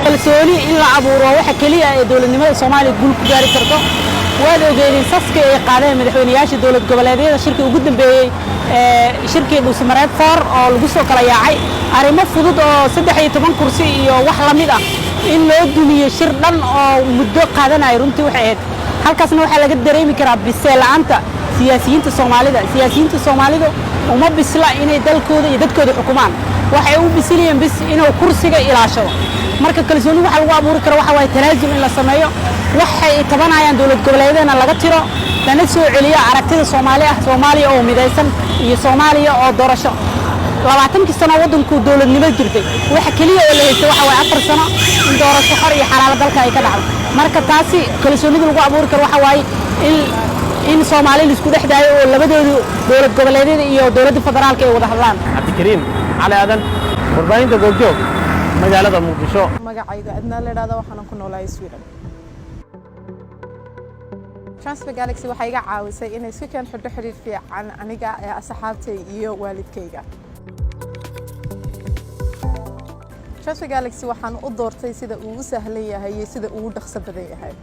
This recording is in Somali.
kalsooni in la abuuro waxa kaliya ee dawladnimada Soomaaliya guul ku gaari karto waad ogeeyeen saska ay qaadeen madaxweynayaasha dawlad goboleedyada shirkii ugu dambeeyay shirkii Dhuusamareeb 4 oo lagu soo kala yaacay arrimo fudud oo 13 kursi iyo wax la mid ah in loo dumiyo shir dhan oo muddo qaadanay runtii waxa ahayd halkaasna waxa laga dareemi karaa biseelaanta siyaasiyiinta Soomaalida uma bisla inay dalkooda iyo dadkooda xukumaan waxay u bisiliyeen bis inuu kursiga ilaashado marka kalsooni waxa lagu abuuri karo waxa way tanaazul in la sameeyo waxay tabanayaan dawlad goboleedyada laga tiro dana soo celiya aragtida Soomaaliya oo midaysan iyo Soomaaliya oo doorasho 20 sano wadanku dawladnimo jirtay waxa kaliya oo la haysto waxa way 4 sano in doorasho xor iyo xalaal dalka ay ka dhacdo marka taasi kalsoonida lagu abuuri karo waxa way in Soomaaliya isku dhaxdaayo oo labadoodu dawlad goboleedyada iyo dawladda federaalka ay wada hadlaan Cabdikariim Cali Aadan warbaahinta goobjoog magaalada Muqdisho magacayga adna leedahay waxaan ku noolahay Sweden Transfer Galaxy waxay iga caawisay inay si kan xidho xiriir fiican aniga ee asxaabtay iyo waalidkayga Transfer Galaxy waxaan u doortay sida uu u sahlan yahay iyo sida uu u dhaqso badan yahay